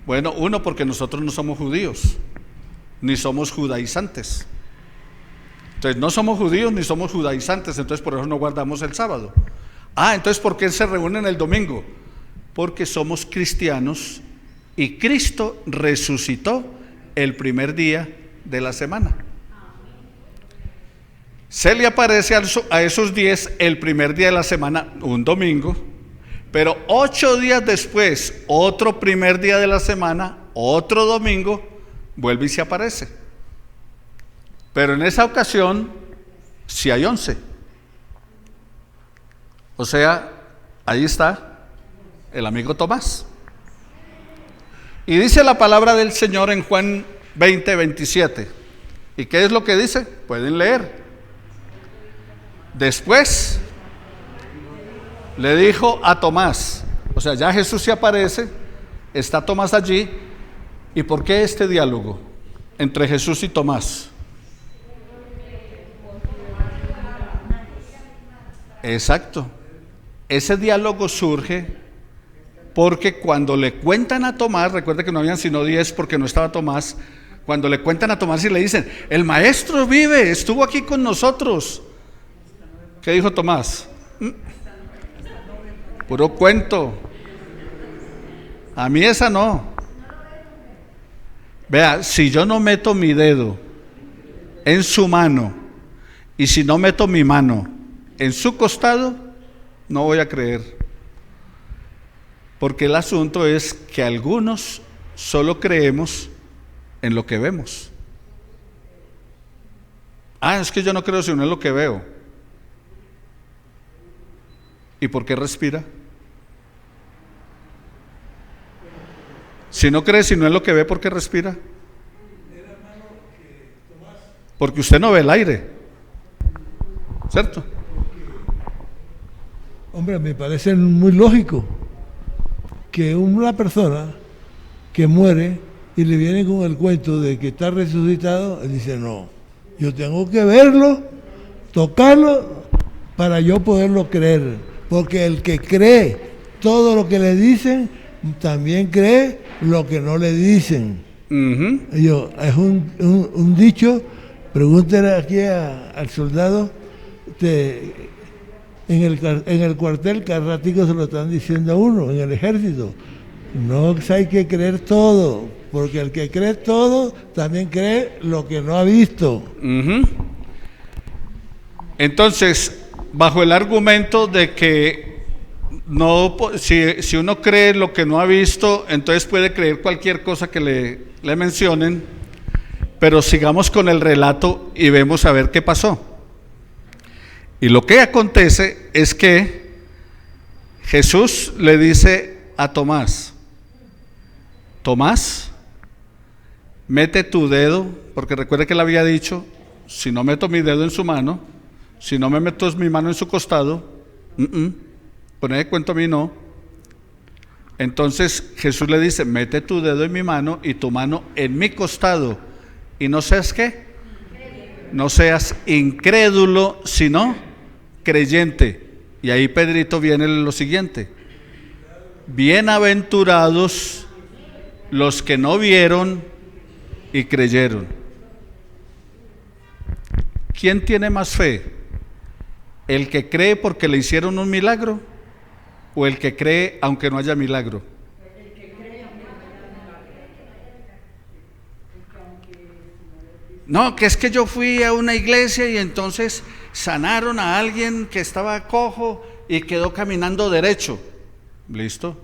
Bueno, uno, porque nosotros no somos judíos, ni somos judaizantes. Entonces no somos judíos ni somos judaizantes, entonces por eso no guardamos el sábado. Entonces ¿por qué se reúnen el domingo? Porque somos cristianos y Cristo resucitó el primer día de la semana. Se le aparece a esos 10 el primer día de la semana, un domingo, pero 8 días después, otro primer día de la semana, otro domingo, vuelve y se aparece. Pero en esa ocasión sí hay 11. O sea, ahí está el amigo Tomás. Y dice la palabra del Señor en Juan 20, 27. ¿Y qué es lo que dice? Pueden leer. Después le dijo a Tomás, o sea, ya Jesús se aparece, está Tomás allí. ¿Y por qué este diálogo entre Jesús y Tomás? Exacto. Ese diálogo surge porque cuando le cuentan a Tomás, recuerda que no habían sino 10 porque no estaba Tomás, cuando le cuentan a Tomás y le dicen, el maestro vive, estuvo aquí con nosotros. ¿Qué dijo Tomás? Puro cuento. A mí esa no. Vea, si yo no meto mi dedo en su mano y si no meto mi mano en su costado, no voy a creer. Porque el asunto es que algunos solo creemos en lo que vemos. Es que yo no creo sino en lo que veo. ¿Y por qué respira? Si no cree sino en lo que ve, ¿por qué respira? Porque usted no ve el aire, ¿cierto? Hombre, me parece muy lógico que una persona que muere y le viene con el cuento de que está resucitado, él dice, no, yo tengo que verlo, tocarlo, para yo poderlo creer. Porque el que cree todo lo que le dicen, también cree lo que no le dicen. Es un dicho, pregúntale aquí al soldado, en el cuartel cada ratico se lo están diciendo a uno, en el ejército. No hay que creer todo, porque el que cree todo también cree lo que no ha visto. Entonces, bajo el argumento de que no, si uno cree lo que no ha visto, entonces puede creer cualquier cosa que le mencionen, pero sigamos con el relato y vemos a ver qué pasó. Y lo que acontece es que Jesús le dice a Tomás, Tomás, mete tu dedo, porque recuerda que él había dicho, si no meto mi dedo en su mano, si no me meto mi mano en su costado, poned de cuento a mí no. Entonces Jesús le dice, mete tu dedo en mi mano y tu mano en mi costado, y no seas ¿qué? No seas incrédulo, sino creyente. Y ahí, Pedrito, viene lo siguiente: bienaventurados los que no vieron y creyeron. ¿Quién tiene más fe? ¿El que cree porque le hicieron un milagro? ¿O el que cree aunque no haya milagro? No, que es que yo fui a una iglesia y entonces sanaron a alguien que estaba cojo y quedó caminando derecho. ¿Listo?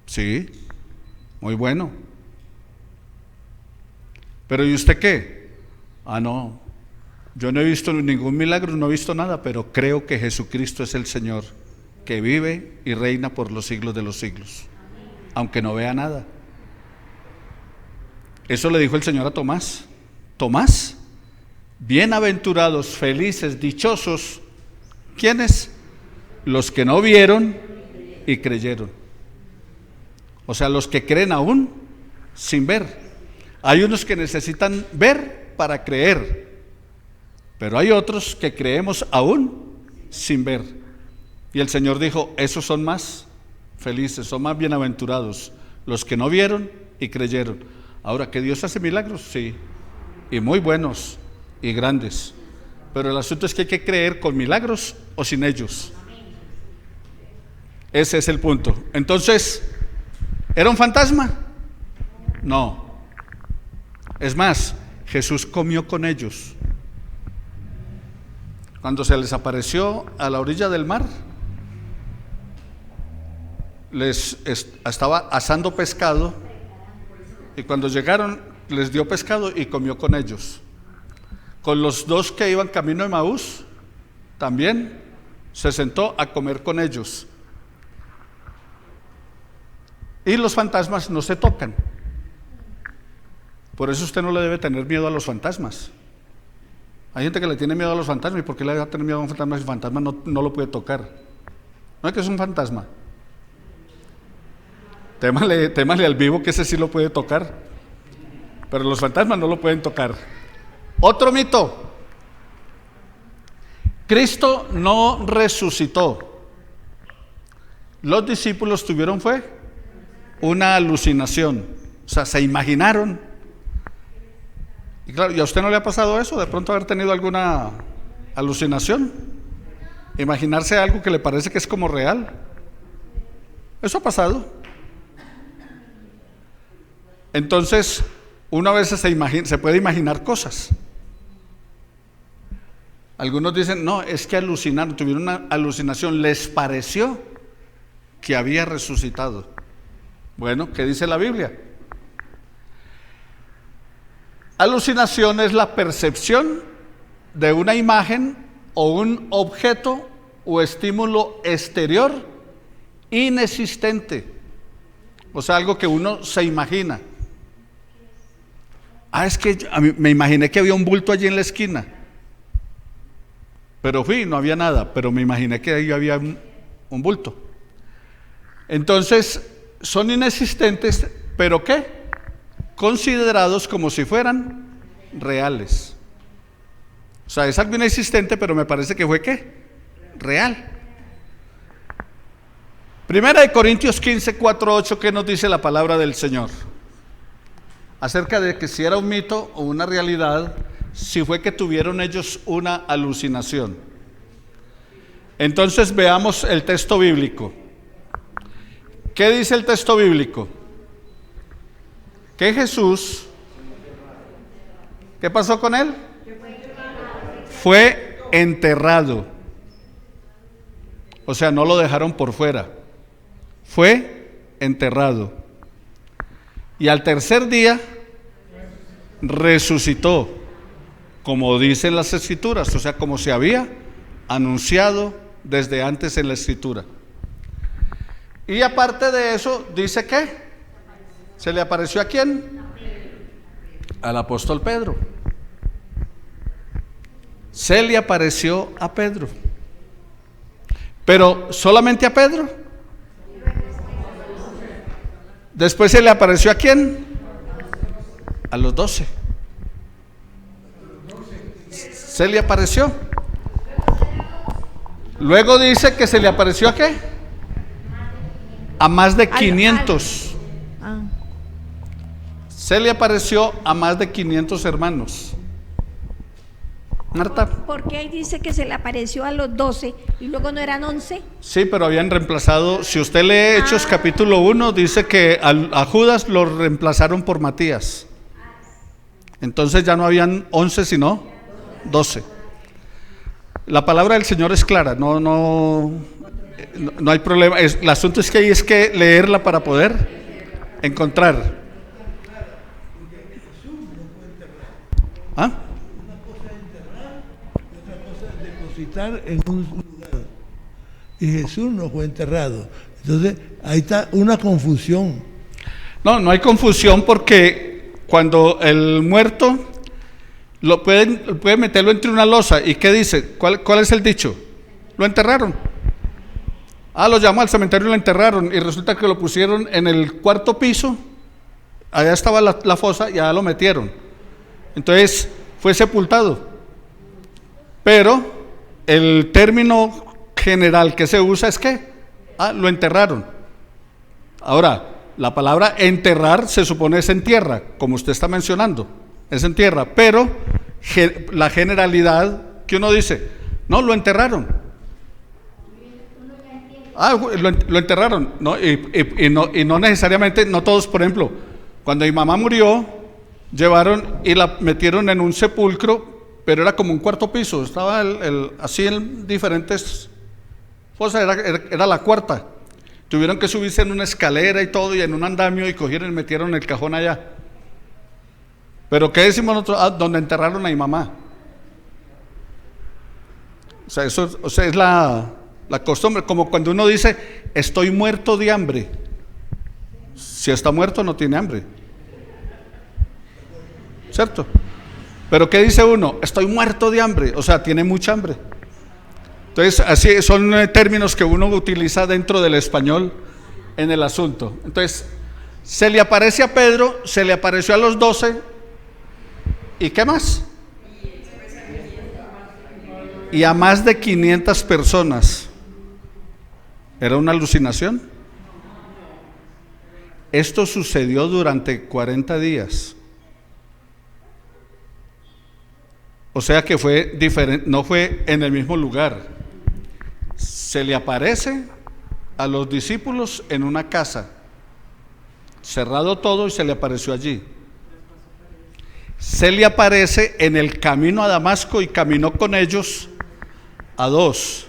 Sí, muy bueno. Pero ¿y usted qué? No, yo no he visto ningún milagro, no he visto nada, pero creo que Jesucristo es el Señor, que vive y reina por los siglos de los siglos, aunque no vea nada. Eso le dijo el Señor a Tomás. Tomás, bienaventurados, felices, dichosos, ¿quiénes? Los que no vieron y creyeron. O sea, los que creen aún sin ver. Hay unos que necesitan ver para creer, pero hay otros que creemos aún sin ver. Y el Señor dijo, esos son más felices, son más bienaventurados, los que no vieron y creyeron. Ahora, ¿que Dios hace milagros? Sí, y muy buenos, y grandes. Pero el asunto es que hay que creer con milagros o sin ellos. Ese es el punto. Entonces, ¿era un fantasma? No. Es más, Jesús comió con ellos. Cuando se les apareció a la orilla del mar, estaba asando pescado, y cuando llegaron les dio pescado y comió con ellos. Con los dos que iban camino de Emaús, también se sentó a comer con ellos. Y los fantasmas no se tocan. Por eso usted no le debe tener miedo a los fantasmas. Hay gente que le tiene miedo a los fantasmas. ¿Y por qué le va a tener miedo a un fantasma si el fantasma no lo puede tocar? No es que es un fantasma. Témale al vivo, que ese sí lo puede tocar. Pero los fantasmas no lo pueden tocar. Otro mito. Cristo no resucitó. Los discípulos tuvieron una alucinación. O sea, se imaginaron. Y claro, ¿y a usted no le ha pasado eso? De pronto haber tenido alguna alucinación. Imaginarse algo que le parece que es como real. Eso ha pasado. Entonces, uno a veces se puede imaginar cosas. Algunos dicen, no, es que alucinaron, tuvieron una alucinación, les pareció que había resucitado. Bueno, ¿qué dice la Biblia? Alucinación es la percepción de una imagen o un objeto o estímulo exterior inexistente. O sea, algo que uno se imagina. Es que me imaginé que había un bulto allí en la esquina. Pero fui, no había nada, pero me imaginé que ahí había un bulto. Entonces, son inexistentes, ¿pero qué? Considerados como si fueran reales. O sea, es algo inexistente, pero me parece que fue ¿qué? Real. Primera de Corintios 15, 4, 8, ¿qué nos dice la palabra del Señor? Acerca de que si era un mito o una realidad, si fue que tuvieron ellos una alucinación. Entonces veamos el texto bíblico. ¿Qué dice el texto bíblico? Que Jesús, ¿qué pasó con él? Fue enterrado. O sea, no lo dejaron por fuera. Fue enterrado. Y al tercer día resucitó, como dicen las escrituras, o sea, como se había anunciado desde antes en la escritura. Y aparte de eso, dice que se le apareció ¿a quién? Al apóstol Pedro. Se le apareció a Pedro. Pero solamente a Pedro. Después se le apareció ¿a quién? A los 12. Se le apareció. Luego dice que se le apareció ¿a qué? A más de 500. Se le apareció a más de 500 hermanos. Marta. ¿Por qué ahí dice que se le apareció a los 12 y luego no eran 11? Sí, pero habían reemplazado. Si usted lee Hechos capítulo 1, dice que a Judas lo reemplazaron por Matías. Entonces ya no habían 11 sino 12. La palabra del Señor es clara, no hay problema. El asunto es que hay que leerla para poder encontrar. ¿Ah? Una cosa es enterrar y otra cosa es depositar en un lugar. Y Jesús no fue enterrado. Entonces, ahí está una confusión. No hay confusión, porque cuando el muerto puede meterlo entre una losa, ¿y qué dice? ¿Cuál es el dicho? Lo enterraron. Lo llamó al cementerio y lo enterraron, y resulta que lo pusieron en el cuarto piso. Allá estaba la fosa y allá lo metieron. Entonces fue sepultado. Pero el término general que se usa es que lo enterraron. Ahora, la palabra enterrar se supone es en tierra, como usted está mencionando, es en tierra, pero la generalidad que uno dice, no, lo enterraron. Lo enterraron, ¿no? Y no necesariamente, no todos. Por ejemplo, cuando mi mamá murió, llevaron y la metieron en un sepulcro, pero era como un cuarto piso, estaba así en diferentes fosas, era la cuarta. Tuvieron que subirse en una escalera y todo, y en un andamio, y cogieron y metieron el cajón allá. Pero ¿qué decimos nosotros? Donde enterraron a mi mamá. O sea, es la costumbre, como cuando uno dice, estoy muerto de hambre. Si está muerto no tiene hambre, ¿cierto? Pero ¿qué dice uno? Estoy muerto de hambre, o sea, tiene mucha hambre. Entonces, así son términos que uno utiliza dentro del español en el asunto. Entonces, se le aparece a Pedro, se le apareció a los 12, ¿y qué más? Y a más de 500 personas. ¿Era una alucinación? Esto sucedió durante 40 días. O sea que fue diferente, no fue en el mismo lugar. Se le aparece a los discípulos en una casa, cerrado todo, y se le apareció allí. Se le aparece en el camino a Damasco y caminó con ellos a 2.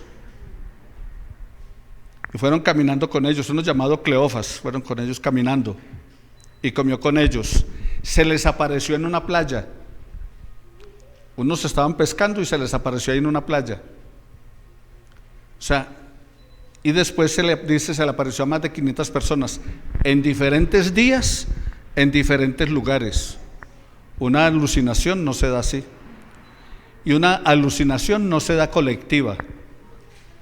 Y fueron caminando con ellos, uno llamado Cleofas, fueron con ellos caminando y comió con ellos. Se les apareció en una playa. Unos estaban pescando y se les apareció ahí en una playa. O sea, y después se le apareció a más de 500 personas en diferentes días, en diferentes lugares. Una alucinación no se da así. Y una alucinación no se da colectiva.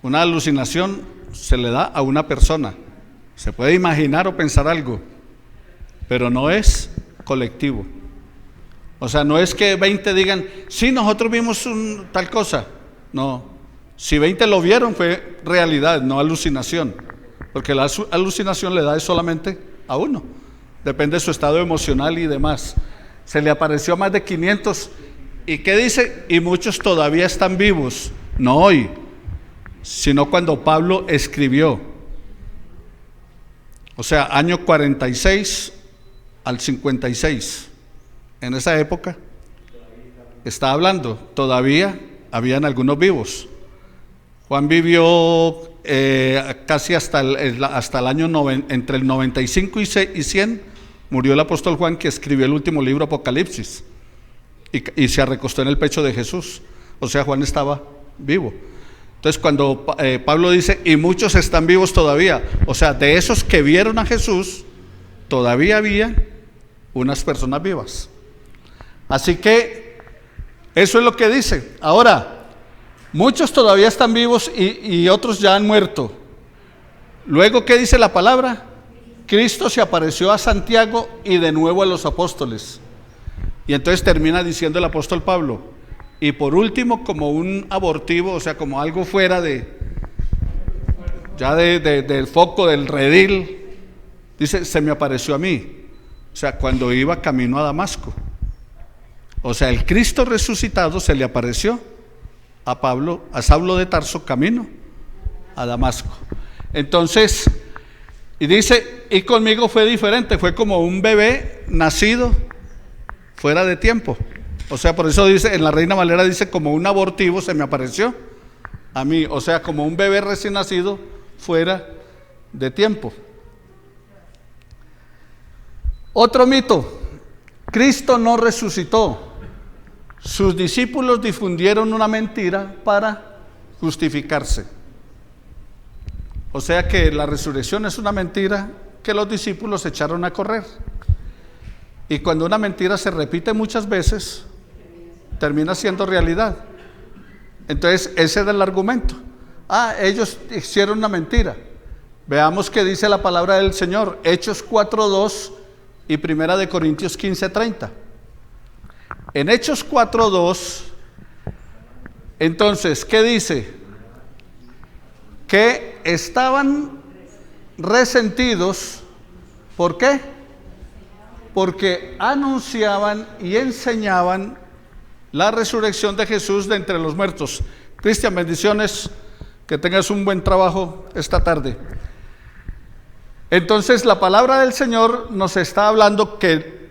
Una alucinación se le da a una persona. Se puede imaginar o pensar algo, pero no es colectivo. O sea, no es que 20 digan, sí, nosotros vimos tal cosa. No, si 20 lo vieron fue realidad, no alucinación. Porque la alucinación le da solamente a uno. Depende de su estado emocional y demás. Se le apareció a más de 500. ¿Y qué dice? Y muchos todavía están vivos. No hoy, sino cuando Pablo escribió. O sea, año 46 al 56. En esa época está hablando, todavía habían algunos vivos. Juan vivió casi hasta el año entre el 95 y 100, murió el apóstol Juan, que escribió el último libro, Apocalipsis, y se recostó en el pecho de Jesús. O sea, Juan estaba vivo. Entonces, cuando Pablo dice, y muchos están vivos todavía, o sea, de esos que vieron a Jesús, todavía había unas personas vivas. Así que eso es lo que dice. Ahora, muchos todavía están vivos y otros ya han muerto. Luego, ¿qué dice la palabra? Cristo se apareció a Santiago y de nuevo a los apóstoles. Y entonces termina diciendo el apóstol Pablo, y por último, como un abortivo, o sea, como algo fuera del foco, del redil, dice, se me apareció a mí. O sea, cuando iba camino a Damasco. O sea, el Cristo resucitado se le apareció a Saulo de Tarso, camino a Damasco. Entonces, y dice, y conmigo fue diferente, fue como un bebé nacido fuera de tiempo. O sea, por eso dice, en la Reina Valera dice, como un abortivo se me apareció a mí. O sea, como un bebé recién nacido fuera de tiempo. Otro mito, Cristo no resucitó. Sus discípulos difundieron una mentira para justificarse. O sea que la resurrección es una mentira que los discípulos echaron a correr. Y cuando una mentira se repite muchas veces, termina siendo realidad. Entonces, ese era el argumento. Ellos hicieron una mentira. Veamos qué dice la palabra del Señor, Hechos 4:2 y 1 Corintios 15:30. En Hechos 4:2, entonces, ¿qué dice? Que estaban resentidos. ¿Por qué? Porque anunciaban y enseñaban la resurrección de Jesús de entre los muertos. Cristian, bendiciones, que tengas un buen trabajo esta tarde. Entonces la palabra del Señor nos está hablando que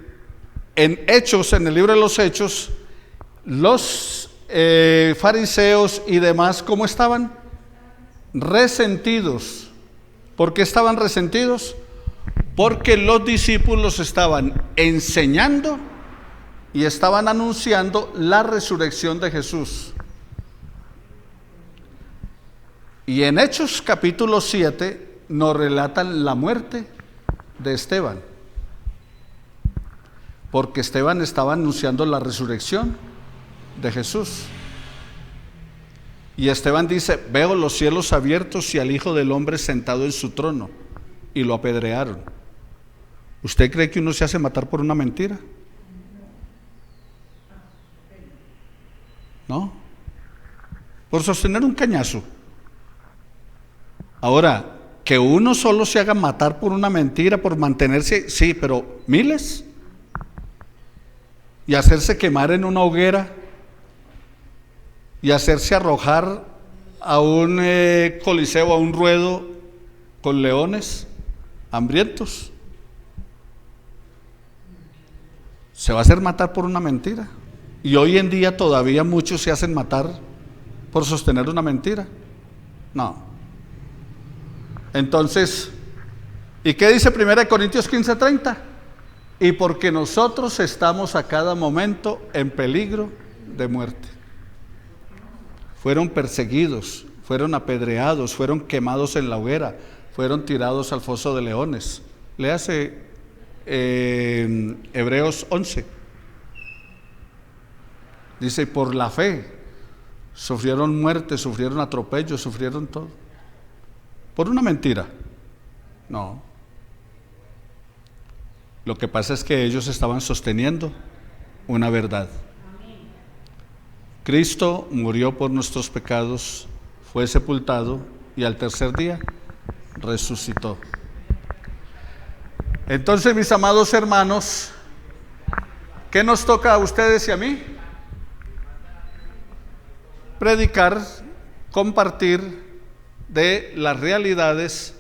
en Hechos, en el libro de los Hechos, los fariseos y demás, ¿cómo estaban? Resentidos. ¿Por qué estaban resentidos? Porque los discípulos estaban enseñando y estaban anunciando la resurrección de Jesús. Y en Hechos capítulo 7 nos relatan la muerte de Esteban, porque Esteban estaba anunciando la resurrección de Jesús. Y Esteban dice: veo los cielos abiertos y al Hijo del Hombre sentado en su trono. Y lo apedrearon. ¿Usted cree que uno se hace matar por una mentira? ¿No? Por sostener un cañazo. Ahora, que uno solo se haga matar por una mentira, por mantenerse, sí, pero miles. Y hacerse quemar en una hoguera, y hacerse arrojar a un coliseo, a un ruedo con leones hambrientos. Se va a hacer matar por una mentira. Y hoy en día todavía muchos se hacen matar por sostener una mentira. No. Entonces, ¿y qué dice 1 Corintios 15:30? Y porque nosotros estamos a cada momento en peligro de muerte. Fueron perseguidos, fueron apedreados, fueron quemados en la hoguera, fueron tirados al foso de leones. Léase Hebreos 11. Dice: por la fe sufrieron muerte, sufrieron atropello, sufrieron todo. ¿Por una mentira? No. Lo que pasa es que ellos estaban sosteniendo una verdad. Cristo murió por nuestros pecados, fue sepultado y al tercer día resucitó. Entonces, mis amados hermanos, ¿qué nos toca a ustedes y a mí? Predicar, compartir de las realidades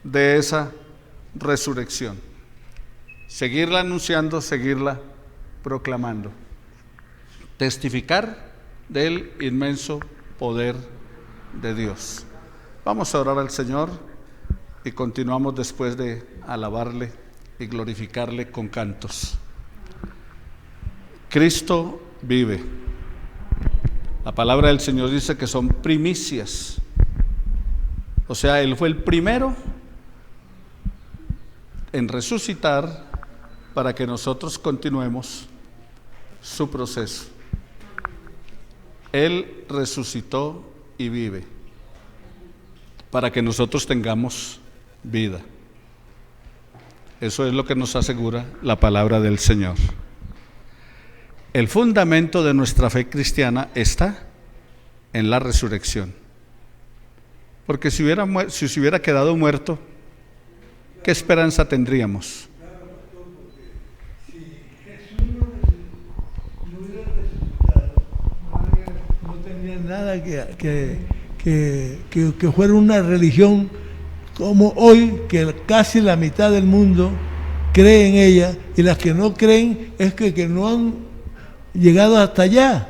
de esa resurrección. Seguirla anunciando, seguirla proclamando. Testificar del inmenso poder de Dios. Vamos a orar al Señor y continuamos después de alabarle y glorificarle con cantos. Cristo vive. La palabra del Señor dice que son primicias. O sea, Él fue el primero en resucitar para que nosotros continuemos su proceso. Él resucitó y vive para que nosotros tengamos vida. Eso es lo que nos asegura la palabra del Señor. El fundamento de nuestra fe cristiana está en la resurrección. Porque si se hubiera quedado muerto, ¿qué esperanza tendríamos? Si Jesús no hubiera resucitado, no tenía nada que fuera una religión como hoy, que casi la mitad del mundo cree en ella, y las que no creen es que no han llegado hasta allá.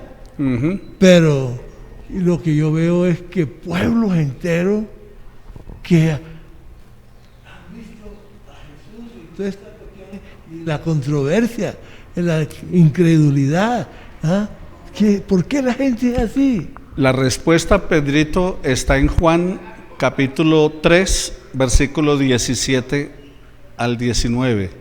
Pero lo que yo veo es que pueblos enteros que han visto a Jesús y toda esta cuestión, y la controversia, la incredulidad, ¿por qué la gente es así? La respuesta, Pedrito, está en Juan capítulo 3, versículo 17 al 19.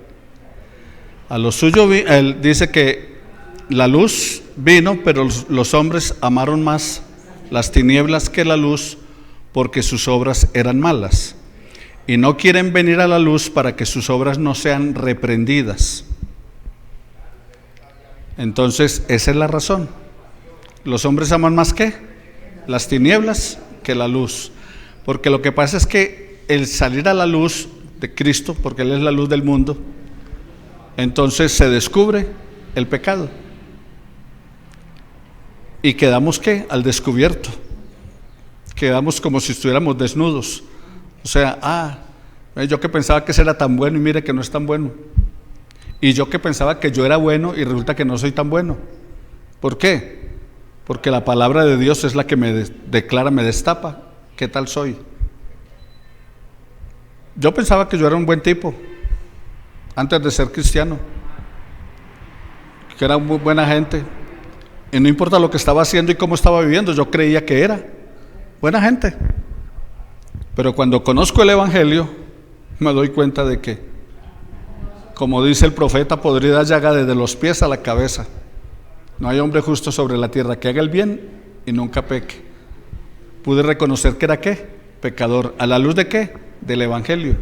A lo suyo él dice que la luz vino, pero los hombres amaron más las tinieblas que la luz, porque sus obras eran malas, y no quieren venir a la luz para que sus obras no sean reprendidas. Entonces, esa es la razón. Los hombres aman más ¿qué? Las tinieblas que la luz, porque lo que pasa es que el salir a la luz de Cristo, porque Él es la luz del mundo, entonces se descubre el pecado. y quedamos ¿qué? Al descubierto. Quedamos como si estuviéramos desnudos. O sea, yo que pensaba que ese era tan bueno y mire que no es tan bueno. Y yo que pensaba que yo era bueno y resulta que no soy tan bueno. ¿Por qué? Porque la palabra de Dios es la que me declara, me destapa qué tal soy. Yo pensaba que yo era un buen tipo antes de ser cristiano, que era muy buena gente, y no importa lo que estaba haciendo y cómo estaba viviendo, yo creía que era buena gente. Pero cuando conozco el Evangelio me doy cuenta de que, como dice el profeta, podrida llaga desde los pies a la cabeza. No hay hombre justo sobre la tierra que haga el bien y nunca peque. Pude reconocer que era ¿qué? Pecador. ¿A la luz de qué? Del Evangelio.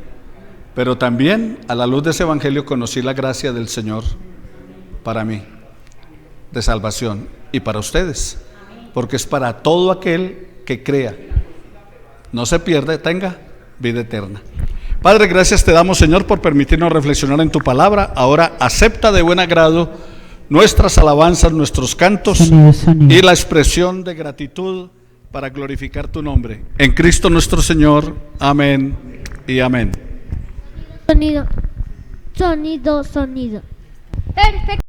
Pero también a la luz de ese Evangelio conocí la gracia del Señor para mí, de salvación, y para ustedes, porque es para todo aquel que crea, no se pierde, tenga vida eterna. Padre, gracias te damos, Señor, por permitirnos reflexionar en tu palabra. Ahora acepta de buen agrado nuestras alabanzas, nuestros cantos y la expresión de gratitud para glorificar tu nombre. En Cristo nuestro Señor. Amén y amén. Sonido. Perfecto.